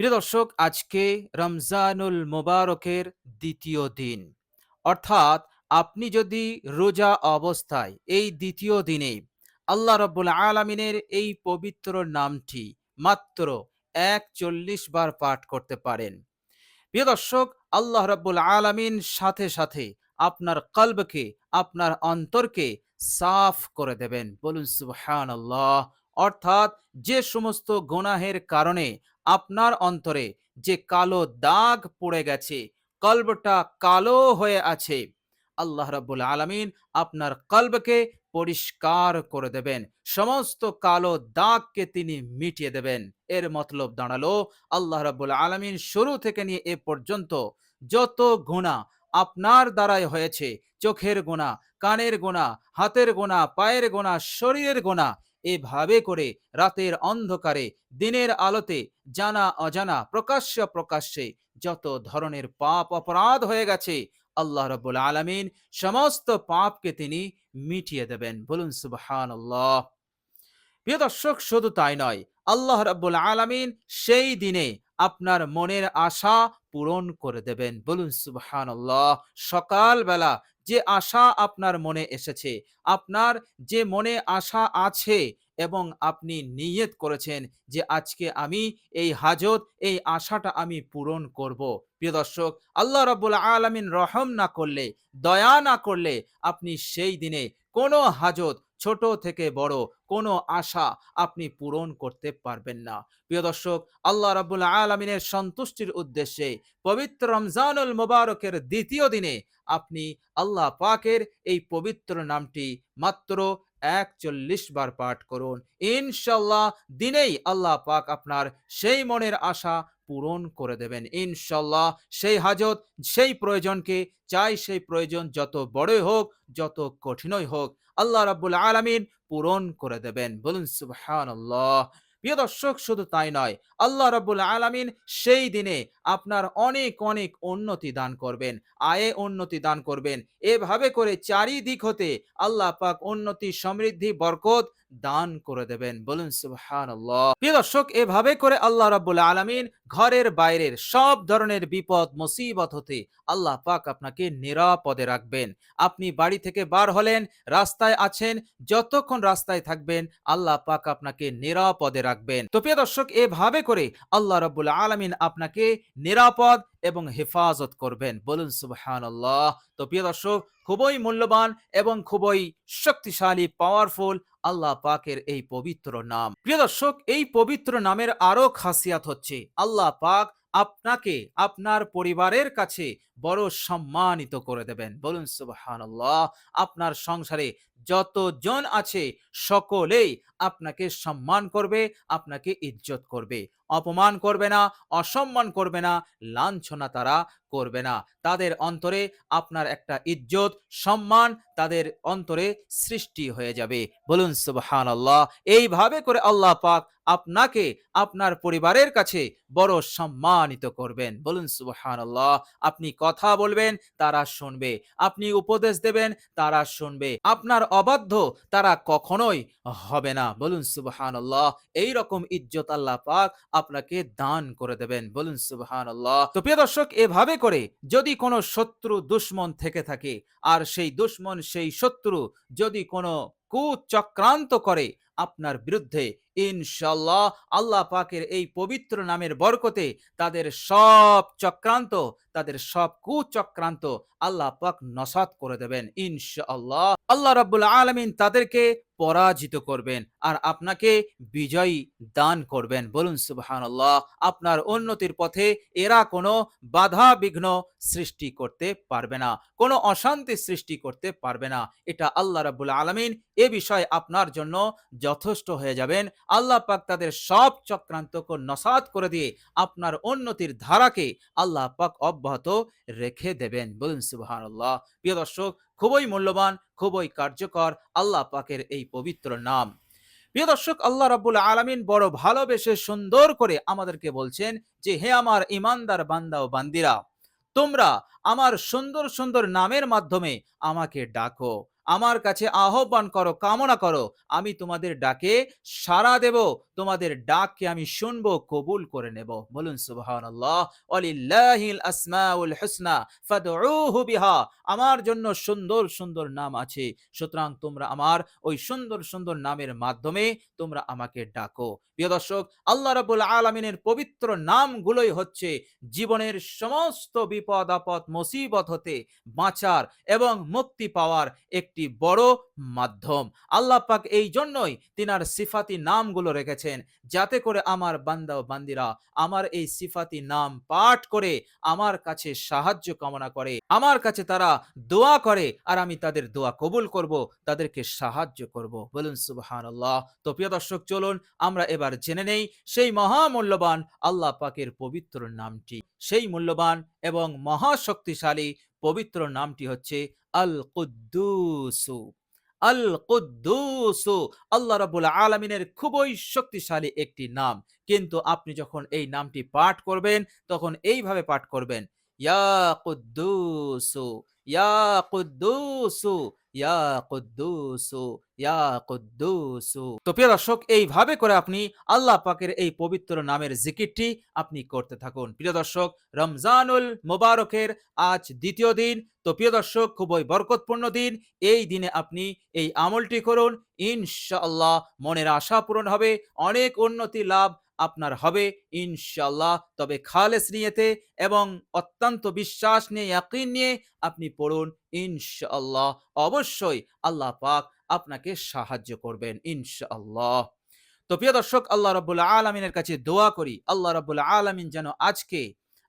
প্রিয় দর্শক, আজকে রমজানুল মোবারকের দ্বিতীয় দিন। অর্থাৎ আপনি যদি রোজা অবস্থায় এই দ্বিতীয় দিনে আল্লাহ রব্বুল আলামিনের এই পবিত্র নামটি মাত্র ৪১ বার পাঠ করতে পারেন। প্রিয় দর্শক, আল্লাহ রাব্বুল আলামিন সাথে সাথে আপনার কলবকে, আপনার অন্তরকে সাফ করে দেবেন। বলুন সুবহানাল্লাহ। অর্থাৎ যে সমস্ত গুনাহের কারণে আপনার অন্তরে যে কালো দাগ পড়ে গেছে, কলবটা কালো হয়ে আছে, আল্লাহ রাব্বুল আলামিন আপনার কলবকে পরিষ্কার করে দেবেন। সমস্ত কালো দাগকে তিনি মিটিয়ে দেবেন। এর মতলব দাঁড়ালো, আল্লাহ রাব্বুল আলামিন শুরু থেকে নিয়ে এ পর্যন্ত যত গুনাহ আপনার দ্বারাই হয়েছে, চোখের গুনাহ, কানের গুনাহ, হাতের গুনাহ, পায়ের গুনাহ, শরীরের গুনাহ, এভাবে করে রাতের অন্ধকারে, দিনের আলোতে, জানা অজানা, প্রকাশ্যে অপ্রকাশ্যে যত ধরনের পাপ অপরাধ হয়ে গেছে, আল্লাহ রাব্বুল আলামিন সমস্ত পাপকে তিনি মিটিয়ে দেবেন। বলুন সুবহানাল্লাহ। প্রিয় দর্শক, শুধু তাই নয়, আল্লাহ রাব্বুল আলামিন সেই দিনে আপনার মনের আশা পূরণ করে দেবেন। বলুন সুবহানাল্লাহ। সকালবেলা যে আশা আপনার মনে এসেছে, আপনার যে মনে আশা আছে এবং আপনি নিয়ত করেছেন যে আজকে আমি এই হাজত, এই আশাটা আমি পূরণ করব। প্রিয় দর্শক, আল্লাহ রাব্বুল আলামিন রহম না করলে, দয়া না করলে আপনি সেই দিনে কোনো হাজত, ছোট থেকে বড় কোনো আশা আপনি পূরণ করতে পারবেন না। প্রিয় দর্শক, আল্লাহ রাব্বুল আলামিনের সন্তুষ্টির উদ্দেশ্যে পবিত্র রমজানুল মোবারকের দ্বিতীয় দিনে আপনি আল্লাহ পাকের এই পবিত্র নামটি মাত্র ৪১ বার পাঠ করুন। ইনশাআল্লাহ দিনেই আল্লাহ পাক আপনার সেই মনের আশা পূরণ করে দেবেন। ইনশাআল্লাহ সেই হাজত, সেই প্রয়োজনকে, চাই সেই প্রয়োজন যত বড়ই হোক, যত কঠিনই হোক, আল্লাহ রাব্বুল আলামিন পূরণ করে দেবেন। বলুন সুবহানাল্লাহ। প্রিয় দর্শক, শুধু তাই নয়, আল্লাহ রাব্বুল আলামিন সেই দিনে আপনার অনেক অনেক উন্নতি দান করবেন, আয়ে উন্নতি দান করবেন। এভাবে করে চারিদিক হতে আল্লাহ পাক উন্নতি, সমৃদ্ধি, বরকত দান করে দেবেন। বলুন সুবহানাল্লাহ। প্রিয় দর্শক, এভাবে করে আল্লাহ রাব্বুল আলামিন ঘরের বাইরের সব ধরনের বিপদ মুসিবত হতে আল্লাহ পাক আপনাকে নিরাপদে রাখবেন। আপনি বাড়ি থেকে বার হলেন, রাস্তায় আছেন, যতক্ষণ রাস্তায় থাকবেন আল্লাহ পাক আপনাকে নিরাপদে রাখবেন। তো প্রিয় দর্শক, এভাবে করে আল্লাহ রাব্বুল আলামিন আপনাকে নিরাপদ এবং হেফাজত করবেন। বলুন সুবহানাল্লাহ। তো প্রিয় দর্শক, খুবই মূল্যবান এবং খুবই শক্তিশালী, পাওয়ারফুল আল্লাহ পাকের এই পবিত্র নাম। প্রিয় দর্শক, এই পবিত্র নামের আরো খাসিয়াত হচ্ছে আল্লাহ পাক আপনাকে আপনার পরিবারের কাছে বড় সম্মানিত করে দেবেন। বলুন সুবহানাল্লাহ। আপনার সংসারে যতজন আছে সকলেই আপনাকে সম্মান করবে, আপনাকে ইজ্জত করবে, অপমান করবে না, অসম্মান করবে না, লাঞ্ছনা তারা করবে না। তাদের অন্তরে আপনার একটা ইজ্জত, সম্মান তাদের অন্তরে সৃষ্টি হয়ে যাবে। বলুন সুবহানাল্লাহ। এইভাবে করে আল্লাহ পাক আপনাকে আপনার পরিবারের কাছে বড় সম্মানিত করবেন। বলুন সুবহানাল্লাহ। আপনি কথা বলবেন, তারা শুনবে। আপনি উপদেশ দেবেন, তারা শুনবে। আপনার অবাধ্য তারা কখনোই হবে না। বলুন সুবহানাল্লাহ। এই রকম ইজ্জত আল্লাহ পাক আপনাকে দান করে দেবেন। বলুন সুবহানাল্লাহ। তো প্রিয় দর্শক, এভাবে করে যদি কোনো শত্রু দুশমন থেকে থাকে, আর সেই দুশমন, সেই শত্রু যদি কোনো কুচক্রান্ত করে আপনার বিরুদ্ধে, ইনশাআল্লাহ আল্লাহ পাকের এই পবিত্র নামের বরকতে তাদের সব চক্রান্ত, তাদের সব কুচক্রান্ত আল্লাহ পাক নসাত করে দেবেন ইনশাআল্লাহ। আল্লাহ রাব্বুল আলামিন তাদেরকে পরাজিত করবেন আর আপনাকে বিজয়ী দান করবেন। বলুন সুবহানাল্লাহ। আপনার উন্নতির পথে এরা কোনো বাধা বিঘ্ন সৃষ্টি করতে পারবে না, কোনো অশান্তি সৃষ্টি করতে পারবে না। এটা আল্লাহ রাব্বুল আলামিন এ বিষয়ে আপনার জন্য যথেষ্ট হয়ে যাবেন। আল্লাহ পাক তাদের সব চক্রান্তকে নসাত করে দিয়ে আপনার উন্নতির ধারাকে আল্লাহ পাক অব্যাহত রেখে দেবেন। বলুন সুবহানাল্লাহ। প্রিয় দর্শক, খুবই মূল্যবান, খুবই কার্যকর আল্লাহ পাকের এই পবিত্র নাম। প্রিয় দর্শক, আল্লাহ রাব্বুল আলামিন বড় ভালোবেসে সুন্দর করে আমাদেরকে বলছেন যে, হে আমার ইমানদার বান্দা ও বান্দিরা, তোমরা আমার সুন্দর সুন্দর নামের মাধ্যমে আমাকে ডাকো, আমার কাছে আহ্বান করো, কামনা করো, আমি তোমাদের ডাকে সাড়া দেব, তোমাদের ডাককে আমি শুনবো, কবুল করে নেব। বলুন সুবহানাল্লাহ। ওয়ালিল্লাহিল আসমাউল হুসনা ফাদউহু বিহা। আমার জন্য সুন্দর সুন্দর নাম আছে, সুতরাং তোমরা আমার ওই সুন্দর সুন্দর নামের মাধ্যমে তোমরা আমাকে ডাকো। প্রিয় দর্শক, আল্লাহ রাব্বুল আলামিনের পবিত্র নামগুলোই হচ্ছে জীবনের সমস্ত বিপদ আপদ মুসিবত হতে বাঁচার এবং মুক্তি পাওয়ার একটি বড় মাধ্যম। আল্লাহ পাক এই জন্যই তিনার সিফাতি নামগুলো রেখেছেন, যাতে করে আমার বান্দা ও বান্দিরা আমার এই সিফাতি নাম পাঠ করে আমার কাছে সাহায্য কামনা করে, আমার কাছে তারা দোয়া করে, আর আমি তাদের দোয়া কবুল করব, তাদেরকে সাহায্য করব। বলুন সুবহানাল্লাহ। তো প্রিয় দর্শক, চলুন আমরা এবার জেনে নেই সেই মহামূল্যবান আল্লাহ পাকের পবিত্র নামটি। সেই মূল্যবান এবং মহাশক্তিশালী পবিত্র নামটি হচ্ছে আল কুদ্দুসু। আল কুদ্দুসু আল্লাহ রাব্বুল আলামিনের খুবই শক্তিশালী একটি নাম। কিন্তু আপনি যখন এই নামটি পাঠ করবেন, তখন এইভাবে পাঠ করবেন, ইয়া কুদ্দুসু, ইয়া কুদ্দুসু, ইয়া কুদ্দুসু, ইয়া কুদ্দুসু। তো প্রিয় দর্শক, এইভাবে করে আপনি আল্লাহ পাকের এই পবিত্র নামের জিকিরটি আপনি করতে থাকুন। প্রিয় দর্শক, রমজানুল মুবারকের আজ দ্বিতীয় দিন। তো প্রিয় দর্শক, খুবই বরকতপূর্ণ দিন। এই দিনে আপনি এই আমলটি করুন, ইনশাআল্লাহ মনের আশা পূরণ হবে, অনেক উন্নতি লাভ আপনার হবে ইনশাআল্লাহ। তবে খালেস নিয়তে এবং অত্যন্ত বিশ্বাস নিয়ে, ইয়াকিন নিয়ে আপনি পড়ুন, ইনশাআল্লাহ অবশ্যই আল্লাহ পাক আপনাকে সাহায্য করবেন ইনশাআল্লাহ। তো প্রিয় দর্শক, আল্লাহ রাব্বুল আলামিনের কাছে দোয়া করি, আল্লাহ রাব্বুল আলামিন যেন আজকে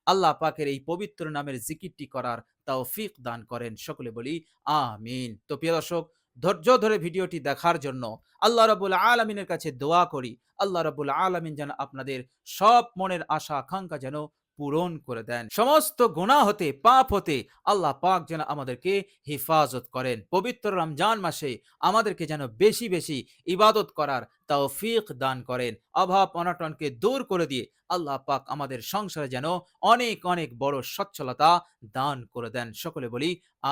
আল্লাহ পাকের এই পবিত্র নামের জিকিরটি করার তৌফিক দান করেন। সকলে বলি আমিন। তো প্রিয় দর্শক, ধৈর্য ধরে ভিডিওটি দেখার জন্য আল্লাহ রাব্বুল আলামিনের কাছে দোয়া করি, আল্লাহ রাব্বুল আলামিন যেন আপনাদের সব মনের আশা আকাঙ্ক্ষা যেন পূরণ করে দেন। সমস্ত গুনাহ হতে, পাপ হতে আল্লাহ পাক যেন আমাদেরকে হেফাজত করেন। পবিত্র রমজান মাসে আমাদেরকে যেন বেশি বেশি ইবাদত করার তৌফিক দান করেন। অভাব অনটনকে দূর করে দিয়ে আল্লাহ পাক আমাদের সংসারে যেন অনেক অনেক বড় সচ্ছলতা দান করে দেন। সকলে বলি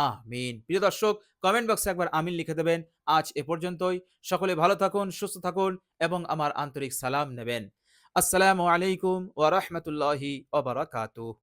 আমিন। প্রিয় দর্শক, কমেন্ট বক্সে একবার আমিন লিখে দেবেন। আজ এ পর্যন্তই। সকলে ভালো থাকুন, সুস্থ থাকুন এবং আমার আন্তরিক সালাম নেবেন। আসসালামু আলাইকুম ওয়া রাহমাতুল্লাহি ওয়া বারাকাতুহু।